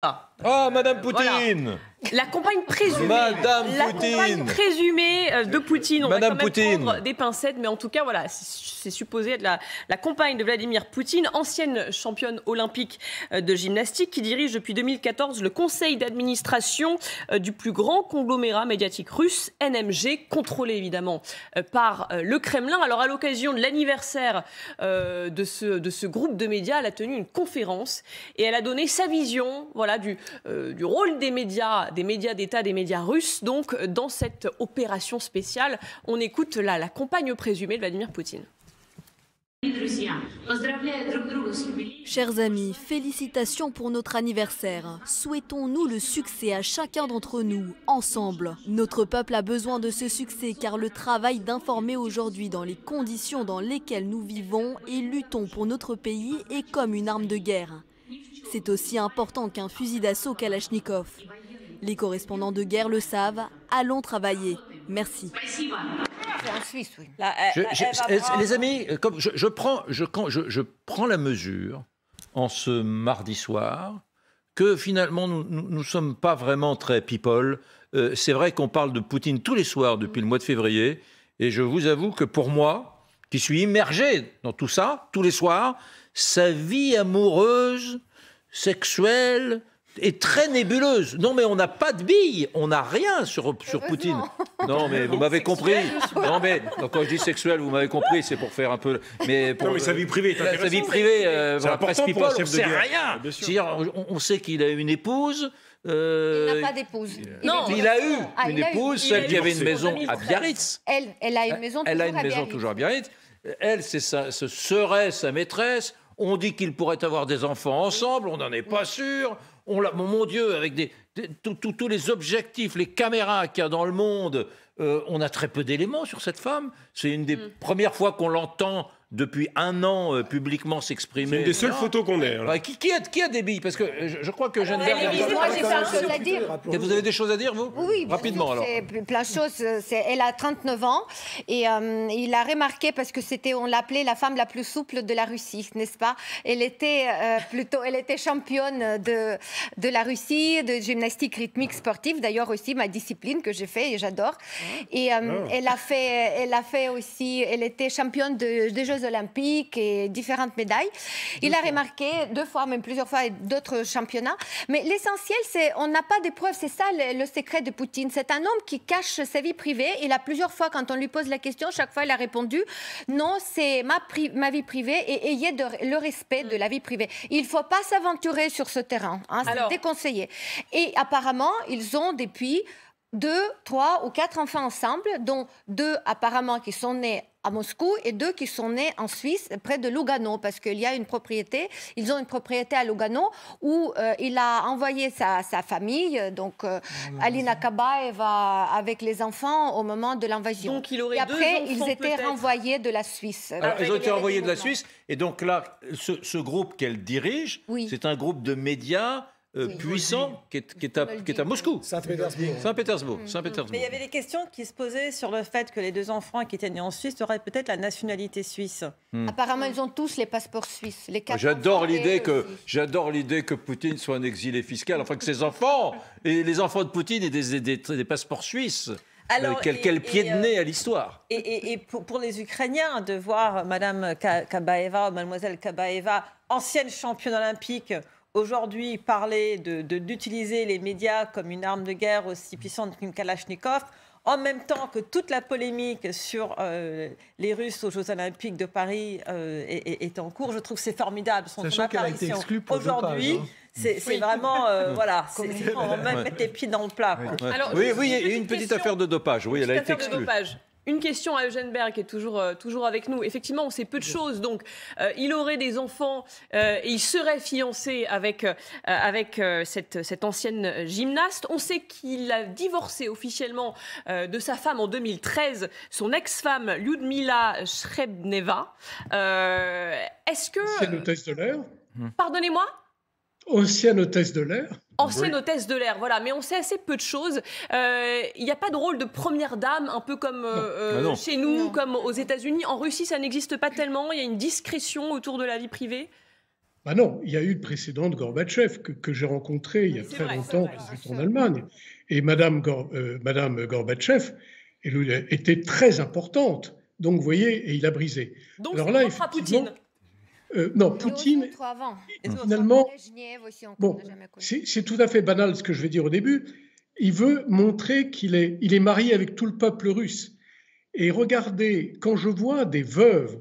Ah, Madame Poutine voilà. La compagne présumée. Madame la Poutine. compagne présumée de Poutine. On Madame va quand même Poutine. prendre des pincettes, mais en tout cas, voilà, c'est supposé être la compagne de Vladimir Poutine, ancienne championne olympique de gymnastique, qui dirige depuis 2014 le conseil d'administration du plus grand conglomérat médiatique russe, NMG, contrôlé évidemment par le Kremlin. Alors, à l'occasion de l'anniversaire de ce groupe de médias, elle a tenu une conférence et elle a donné sa vision, voilà, du rôle des médias d'État, des médias russes, donc dans cette opération spéciale. On écoute la compagne présumée de Vladimir Poutine. Chers amis, félicitations pour notre anniversaire. Souhaitons-nous le succès à chacun d'entre nous, ensemble. Notre peuple a besoin de ce succès car le travail d'informer aujourd'hui dans les conditions dans lesquelles nous vivons et luttons pour notre pays est comme une arme de guerre. C'est aussi important qu'un fusil d'assaut Kalachnikov. Les correspondants de guerre le savent, allons travailler. Merci. En Suisse, oui. Les amis, comme je prends la mesure en ce mardi soir que finalement nous ne sommes pas vraiment très people. C'est vrai qu'on parle de Poutine tous les soirs depuis le mois de février et je vous avoue que pour moi, qui suis immergé dans tout ça tous les soirs, sa vie amoureuse, sexuelle est très nébuleuse. Non, mais on n'a pas de billes, on n'a rien sur Poutine. Non, mais vous m'avez compris. Non, mais donc, quand je dis sexuel, vous m'avez compris, c'est pour faire un peu. Mais pour sa vie privée, sa vie privée, c'est presse important people, pour un on chef de sait guerre. rien. Bien sûr. C'est-à-dire, on sait qu'il a une épouse. Il n'a pas d'épouse. Non, il a eu une épouse, celle qui avait une maison à Biarritz. Elle a une maison Elle a une maison toujours à Biarritz. Elle, ce serait sa maîtresse. On dit qu'ils pourraient avoir des enfants ensemble, on n'en est pas sûr. Mon Dieu, avec tous les objectifs, les caméras qu'il y a dans le monde, on a très peu d'éléments sur cette femme. C'est une des premières fois qu'on l'entend depuis un an publiquement s'exprimer. C'est une des seules photos qu'on ait. Ouais, qui a des billes? Parce que je crois que Geneviève... Moi, j'ai plein de choses à dire. Vous avez des choses à dire, vous? Oui, rapidement alors. Plein de choses. Elle a 39 ans et il a remarqué parce que on l'appelait la femme la plus souple de la Russie, n'est-ce pas? Elle était championne de la Russie, de gymnastique rythmique sportive. D'ailleurs aussi ma discipline que j'ai fait et j'adore. Et elle a fait aussi. Elle était championne des Jeux Olympiques et différentes médailles. Il a remarqué 2 fois, même plusieurs fois, et d'autres championnats. Mais l'essentiel, c'est on n'a pas de preuves. C'est ça le secret de Poutine. C'est un homme qui cache sa vie privée. Il a plusieurs fois, quand on lui pose la question, chaque fois, il a répondu non, c'est ma vie privée et ayez le respect de la vie privée. Il ne faut pas s'aventurer sur ce terrain. Hein, c'est déconseillé. Et apparemment, ils ont depuis 2, 3 ou 4 enfants ensemble, dont 2 apparemment qui sont nés à Moscou et 2 qui sont nés en Suisse, près de Lugano, parce qu'il y a une propriété, ils ont une propriété à Lugano où il a envoyé sa famille, donc Alina Kabaeva avec les enfants au moment de l'invasion. Donc il aurait et après, 2 enfants, ils étaient renvoyés de la Suisse. Alors, ils ont été renvoyés de la Suisse, et donc là, ce groupe qu'elle dirige, c'est un groupe de médias puissant qui est à Moscou. Saint-Pétersbourg. Mais il y avait des questions qui se posaient sur le fait que les 2 enfants qui étaient nés en Suisse auraient peut-être la nationalité suisse. Apparemment, ils ont tous les passeports suisses. Les 4 J'adore l'idée que Poutine soit un exilé fiscal, enfin que ses enfants et les enfants de Poutine aient des passeports suisses. Alors, quel pied de nez à l'histoire. Et pour les Ukrainiens, de voir Madame Kabaeva, Mademoiselle Kabaeva, ancienne championne olympique, aujourd'hui parler d'utiliser les médias comme une arme de guerre aussi puissante qu'une Kalachnikov, en même temps que toute la polémique sur les Russes aux Jeux Olympiques de Paris est en cours, je trouve que c'est formidable. Sachant qu'elle a été exclue pour aujourd'hui, c'est vraiment, voilà, on va même mettre les pieds dans le plat. Ouais. Alors, oui, il y a une petite affaire de dopage. Oui, elle a été exclue. Une question à Eugène Berg, qui est toujours avec nous. Effectivement, on sait peu de choses. Donc, il aurait des enfants et il serait fiancé avec cette ancienne gymnaste. On sait qu'il a divorcé officiellement de sa femme en 2013, son ex-femme Lyudmila Shrebneva. Est-ce que... Ancienne hôtesse de l'air. Pardonnez-moi ? Ancienne hôtesse de l'air. Ancienne hôtesse de l'air, voilà. Mais on sait assez peu de choses. Il n'y a pas de rôle de première dame, un peu comme chez nous, comme aux États-Unis. En Russie, ça n'existe pas tellement. Il y a une discrétion autour de la vie privée. Ah non, il y a eu le précédent de Gorbatchev que j'ai rencontré il y a très longtemps, quand j'étais en Allemagne. Et Madame Gorbatchev elle était très importante. Donc, vous voyez, et il a brisé. Donc, alors là, Poutine. Non, Poutine, finalement, bon, c'est tout à fait banal ce que je vais dire au début. Il veut montrer qu'il est marié avec tout le peuple russe. Et regardez, quand je vois des veuves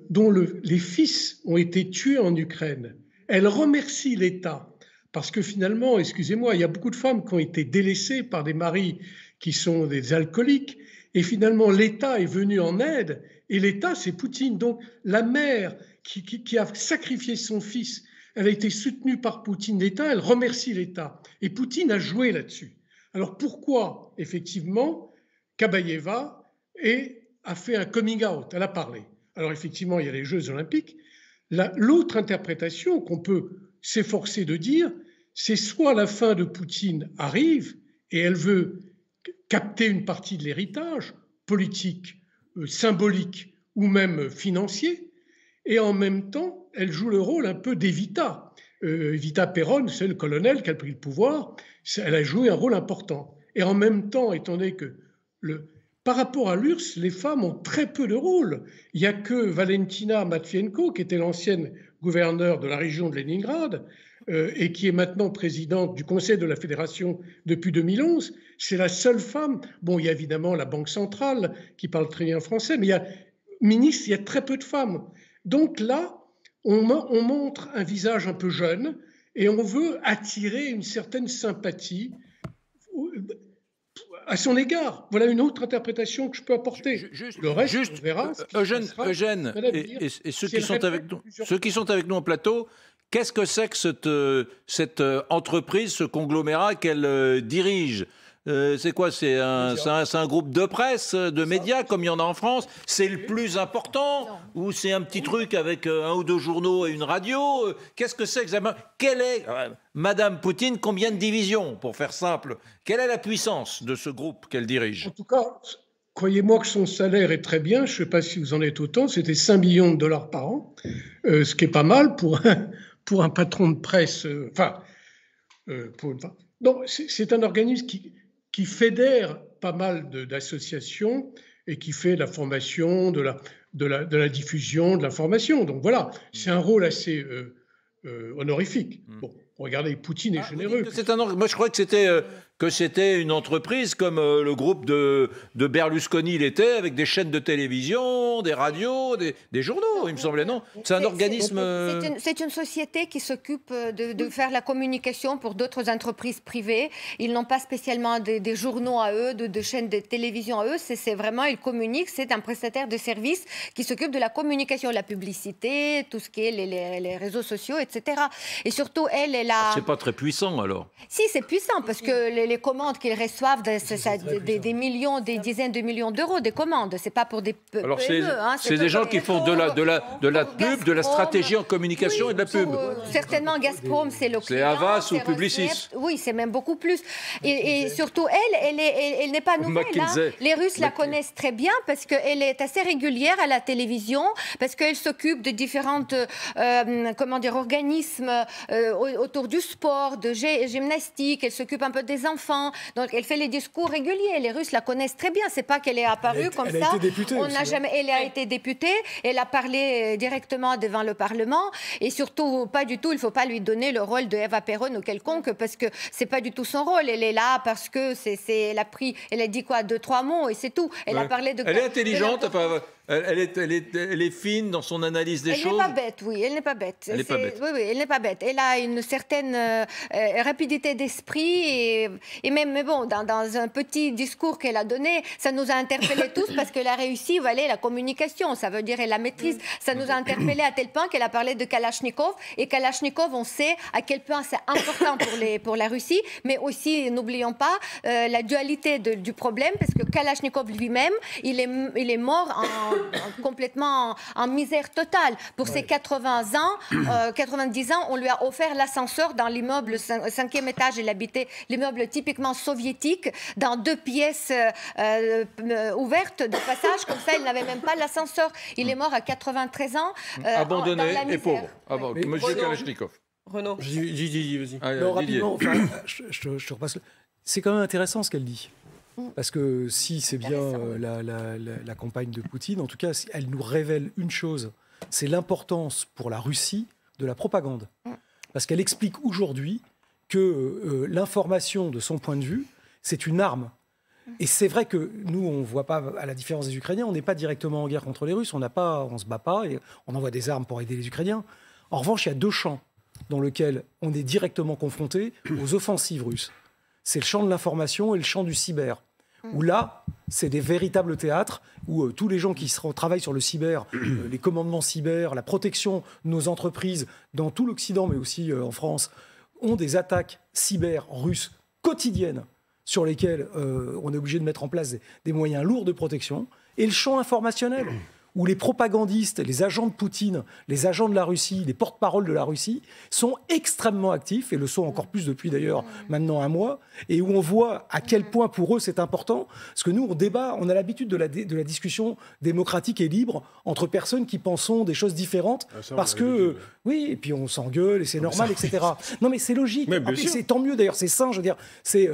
dont les fils ont été tués en Ukraine, elles remercient l'État. Parce que finalement, excusez-moi, il y a beaucoup de femmes qui ont été délaissées par des maris qui sont des alcooliques. Et finalement, l'État est venu en aide. Et l'État, c'est Poutine. Donc, la mère qui a sacrifié son fils, elle a été soutenue par Poutine. L'État, elle remercie l'État. Et Poutine a joué là-dessus. Alors, pourquoi, effectivement, Kabaeva a fait un coming out? Elle a parlé. Alors, effectivement, il y a les Jeux Olympiques. L'autre interprétation qu'on peut s'efforcer de dire, c'est soit la fin de Poutine arrive et elle veut capter une partie de l'héritage politique, symbolique ou même financier, et en même temps, elle joue le rôle un peu d'Evita. Evita Peron, c'est le colonel qui a pris le pouvoir, elle a joué un rôle important. Et en même temps, étant donné que par rapport à l'URSS, les femmes ont très peu de rôle. Il n'y a que Valentina Matvienko, qui était l'ancienne gouverneure de la région de Leningrad, et qui est maintenant présidente du Conseil de la Fédération depuis 2011. C'est la seule femme. Bon, il y a évidemment la Banque centrale qui parle très bien français, mais il y a très peu de femmes. Donc là, on montre un visage un peu jeune et on veut attirer une certaine sympathie à son égard. Voilà une autre interprétation que je peux apporter. Le reste, on verra. Eugène et ceux qui sont avec nous en plateau, qu'est-ce que c'est que cette entreprise, ce conglomérat qu'elle dirige? C'est quoi? C'est un groupe de presse, de médias, comme il y en a en France? C'est le plus important? Ou c'est un petit truc avec un ou deux journaux et une radio? Qu'est-ce que c'est exactement? Quelle est, Madame Poutine, combien de divisions, pour faire simple? Quelle est la puissance de ce groupe qu'elle dirige? En tout cas, croyez-moi que son salaire est très bien. Je ne sais pas si vous en êtes autant. C'était 5 millions de dollars par an, ce qui est pas mal pour un patron de presse. Donc, c'est un organisme qui fédère pas mal d'associations et qui fait de la formation, de la diffusion, de l'information. Donc voilà, c'est un rôle assez honorifique. Bon, regardez, Poutine est généreux. Moi, je crois que c'était une entreprise comme le groupe de Berlusconi l'était, avec des chaînes de télévision, des radios, des journaux, il me semblait, non? C'est un organisme... C'est une société qui s'occupe de faire la communication pour d'autres entreprises privées. Ils n'ont pas spécialement des journaux à eux, de chaînes de télévision à eux. C'est vraiment, ils communiquent, c'est un prestataire de services qui s'occupe de la communication, la publicité, tout ce qui est les réseaux sociaux, etc. Et surtout, elle a... C'est pas très puissant, alors? Si, c'est puissant, parce que les commandes qu'ils reçoivent, des millions, des dizaines de millions d'euros, des commandes. C'est pas pour des PME. Alors, c'est des gens qui font de la pub, de la stratégie en communication et de la pub. Certainement, Gazprom, c'est le client. C'est Havas ou Publicis. Oui, c'est même beaucoup plus. Et surtout, elle n'est pas nouvelle. Hein. Les Russes la connaissent très bien parce qu'elle est assez régulière à la télévision, parce qu'elle s'occupe de différentes organismes autour du sport, de gymnastique. Elle s'occupe un peu des enfants. Donc, elle fait les discours réguliers. Les Russes la connaissent très bien. C'est pas qu'elle est apparue comme ça. Elle a été députée. Elle a parlé directement devant le Parlement. Et surtout, pas du tout, il ne faut pas lui donner le rôle de Eva Peron ou quelconque, parce que c'est pas du tout son rôle. Elle est là parce que elle a dit quoi, 2-3 mots et c'est tout. Elle a parlé de... Elle est intelligente. Elle est fine dans son analyse des choses. Elle n'est pas bête, oui. Elle n'est pas bête. Elle n'est pas bête. Oui, elle n'est pas bête. Elle a une certaine rapidité d'esprit mais bon, dans un petit discours qu'elle a donné, ça nous a interpellés tous parce qu'elle a réussi, voilà, la communication. Ça veut dire elle la maîtrise. Ça nous a interpellés à tel point qu'elle a parlé de Kalachnikov. Et Kalachnikov, on sait à quel point c'est important pour la Russie, mais aussi, n'oublions pas, la dualité du problème, parce que Kalachnikov lui-même, il est mort complètement en misère totale. Pour ses 90 ans, on lui a offert l'ascenseur dans l'immeuble 5e étage. Il habitait l'immeuble typiquement soviétique, dans 2 pièces ouvertes de passage. Comme ça, il n'avait même pas l'ascenseur. Il est mort à 93 ans. Abandonné dans la et pauvre. Monsieur Kalachnikov. Renaud. Vas-y. Rapidement, je te repasse. C'est quand même intéressant ce qu'elle dit. Parce que si c'est bien la campagne de Poutine, en tout cas, elle nous révèle une chose, c'est l'importance pour la Russie de la propagande. Parce qu'elle explique aujourd'hui que l'information, de son point de vue, c'est une arme. Et c'est vrai que nous, on ne voit pas, à la différence des Ukrainiens, on n'est pas directement en guerre contre les Russes, on ne se bat pas, et on envoie des armes pour aider les Ukrainiens. En revanche, il y a 2 champs dans lesquels on est directement confronté aux offensives russes. C'est le champ de l'information et le champ du cyber. Où là, c'est des véritables théâtres où tous les gens qui travaillent sur le cyber, les commandements cyber, la protection de nos entreprises dans tout l'Occident, mais aussi en France, ont des attaques cyber russes quotidiennes sur lesquelles on est obligé de mettre en place des moyens lourds de protection. Et le champ informationnel, où les propagandistes, les agents de Poutine, les agents de la Russie, les porte-paroles de la Russie sont extrêmement actifs, et le sont encore plus depuis d'ailleurs maintenant 1 mois, et où on voit à quel point pour eux c'est important, parce que nous on débat, on a l'habitude de la discussion démocratique et libre entre personnes qui pensent des choses différentes, parce que, oui, et puis on s'engueule, et c'est normal, etc. Non mais c'est logique, c'est tant mieux d'ailleurs, c'est sain, je veux dire, c'est...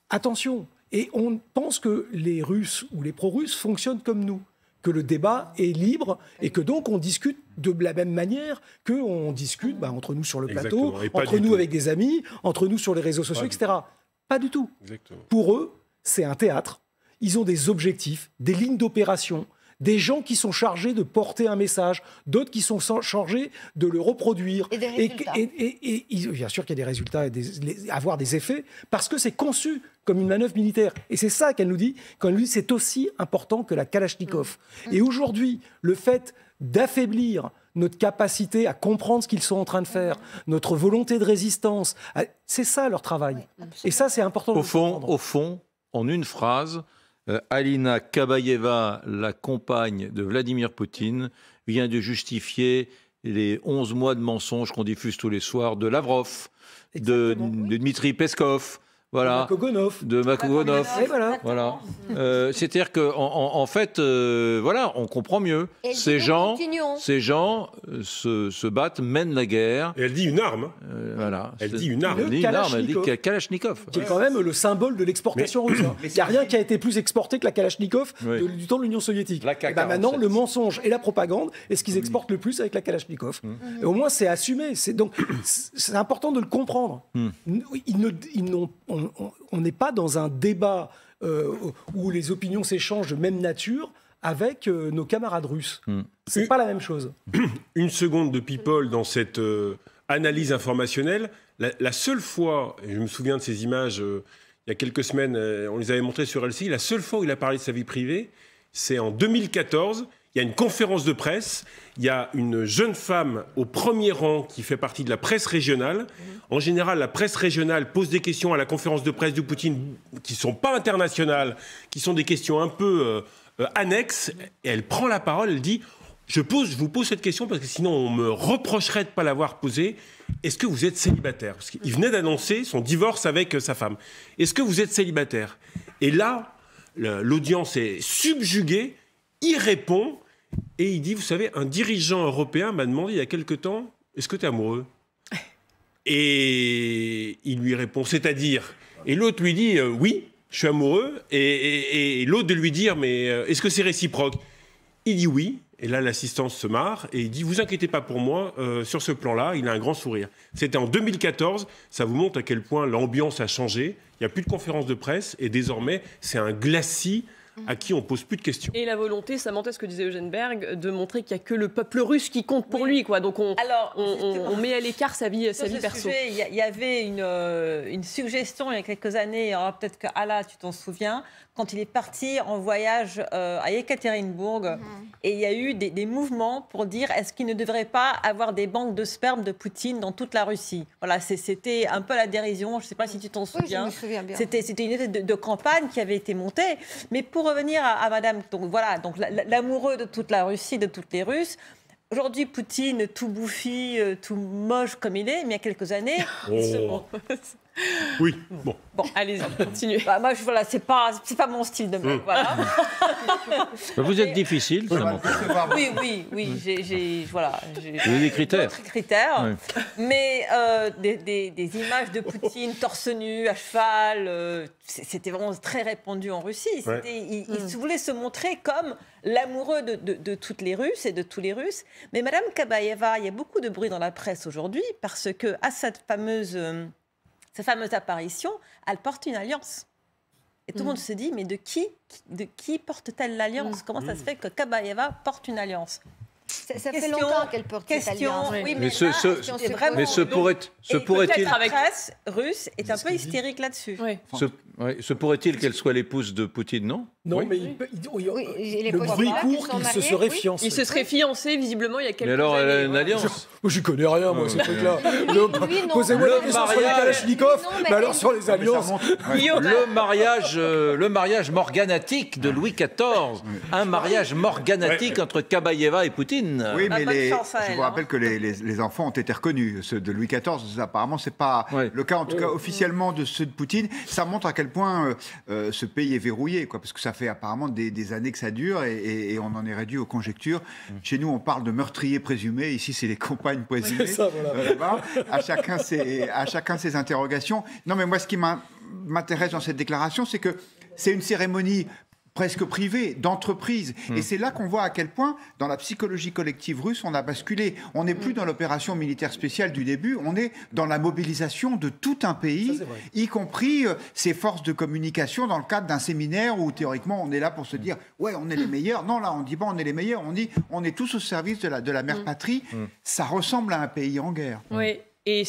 attention, et on pense que les Russes ou les pro-Russes fonctionnent comme nous, que le débat est libre et que donc on discute de la même manière qu'on discute entre nous sur le plateau, entre nous avec des amis, entre nous sur les réseaux sociaux, etc. Pas du tout. Exactement. Pour eux, c'est un théâtre. Ils ont des objectifs, des lignes d'opération, des gens qui sont chargés de porter un message, d'autres qui sont chargés de le reproduire. Et des résultats. Et bien sûr qu'il y a des résultats, avoir des effets, parce que c'est conçu comme une manœuvre militaire. Et c'est ça qu'elle nous dit, quand elle nous dit c'est aussi important que la Kalachnikov. Et aujourd'hui, le fait d'affaiblir notre capacité à comprendre ce qu'ils sont en train de faire, notre volonté de résistance, c'est ça leur travail. Et ça, c'est important de comprendre. Au fond, en une phrase, Alina Kabaeva, la compagne de Vladimir Poutine, vient de justifier les 11 mois de mensonges qu'on diffuse tous les soirs de Lavrov, de Dmitri Peskov, voilà, de Makogonov. Voilà. C'est-à-dire qu'en fait, voilà, on comprend mieux. Ces gens se battent, mènent la guerre. Et elle dit une arme. Voilà. Elle dit une arme. Elle dit Kalachnikov. Qui est quand même le symbole de l'exportation russe. Il n'y a rien qui a été plus exporté que la Kalachnikov du temps de l'Union soviétique. Et maintenant, le mensonge et la propagande est ce qu'ils exportent le plus avec la Kalachnikov. Et au moins, c'est assumé. Donc, c'est important de le comprendre. On n'est pas dans un débat où les opinions s'échangent de même nature avec nos camarades russes. C'est pas la même chose. Une seconde de People dans cette analyse informationnelle. La seule fois, et je me souviens de ces images, il y a quelques semaines, on les avait montrées sur LCI, la seule fois où il a parlé de sa vie privée, c'est en 2014. Il y a une conférence de presse, il y a une jeune femme au premier rang qui fait partie de la presse régionale. En général, la presse régionale pose des questions à la conférence de presse de Poutine qui ne sont pas internationales, qui sont des questions un peu annexes. Et elle prend la parole, elle dit « Je vous pose cette question parce que sinon on me reprocherait de ne pas l'avoir posée. Est-ce que vous êtes célibataire ?» Parce qu'il venait d'annoncer son divorce avec sa femme. « Est-ce que vous êtes célibataire ?» Et là, l'audience est subjuguée, il répond... Et il dit, vous savez, un dirigeant européen m'a demandé il y a quelque temps, est-ce que tu es amoureux ? Et il lui répond, c'est-à-dire ? Et l'autre lui dit, oui, je suis amoureux. Et l'autre de lui dire, mais est-ce que c'est réciproque ? Il dit oui. Et là, l'assistance se marre et il dit, vous inquiétez pas pour moi, sur ce plan-là, il a un grand sourire. C'était en 2014, ça vous montre à quel point l'ambiance a changé. Il n'y a plus de conférences de presse et désormais, c'est un glacis à qui on pose plus de questions. Et la volonté, Samantha, ce que disait Eugène Berg, de montrer qu'il n'y a que le peuple russe qui compte pour lui, quoi. Donc on met à l'écart sa vie perso. Il y avait une suggestion il y a quelques années, peut-être que Ala, tu t'en souviens, quand il est parti en voyage à Ekaterinbourg, et il y a eu des mouvements pour dire est-ce qu'il ne devrait pas avoir des banques de sperme de Poutine dans toute la Russie. Voilà, c'était un peu la dérision, je ne sais pas si tu t'en souviens. Oui, je me souviens bien. C'était une espèce de campagne qui avait été montée, mais pour pour revenir à Madame, donc voilà, donc l'amoureux de toute la Russie, de toutes les Russes. Aujourd'hui, Poutine, tout bouffi, tout moche comme il est, mais il y a quelques années... Oui, bon. Allez-y, continuez. Moi, voilà, c'est pas mon style de mec, voilà. Vous êtes difficile, ça montre. Oui, j'ai des critères. D'autres critères. Oui. Mais des images de Poutine torse nu, à cheval, c'était vraiment très répandu en Russie. Il voulait se montrer comme l'amoureux de toutes les Russes et de tous les Russes. Mais Madame Kabaeva, il y a beaucoup de bruit dans la presse aujourd'hui parce que à cette fameuse apparition, elle porte une alliance. Et tout le monde se dit, mais de qui porte-t-elle l'alliance? Comment ça se fait que Kabaeva porte une alliance? Ça fait longtemps qu'elle porte cette alliance. Oui, mais ce pourrait-il... La presse russe est un peu hystérique là-dessus. Se pourrait-il qu'elle soit l'épouse de Poutine, non? Non, mais le bruit court qu'il se serait fiancé. Il se serait fiancé, visiblement, il y a quelques années. Mais alors, elle a une alliance? Je connais rien, moi, ces trucs-là. Posez-moi la question sur les Kalachnikov, mais alors sur les alliances. Le mariage morganatique de Louis XIV. Un mariage morganatique entre Kabaeva et Poutine. Oui, mais je vous rappelle que les enfants ont été reconnus. Ceux de Louis XIV, apparemment, c'est pas le cas, en tout cas, officiellement, de ceux de Poutine. Ça montre à quel point ce pays est verrouillé, quoi, parce que ça fait apparemment des années que ça dure et on en est réduit aux conjectures. Chez nous, on parle de meurtriers présumés. Ici, c'est les compagnes présumées. Ça, voilà. À chacun ses interrogations. Non, mais moi, ce qui m'intéresse dans cette déclaration, c'est que c'est une cérémonie presque privée, d'entreprise. Et c'est là qu'on voit à quel point, dans la psychologie collective russe, on a basculé. On n'est plus dans l'opération militaire spéciale du début, on est dans la mobilisation de tout un pays, y compris ses forces de communication dans le cadre d'un séminaire où, théoriquement, on est là pour se dire « ouais, on est les meilleurs ». Non, là, on ne dit pas « on est les meilleurs », on dit « on est tous au service de la mère patrie ». Ça ressemble à un pays en guerre. Oui. Et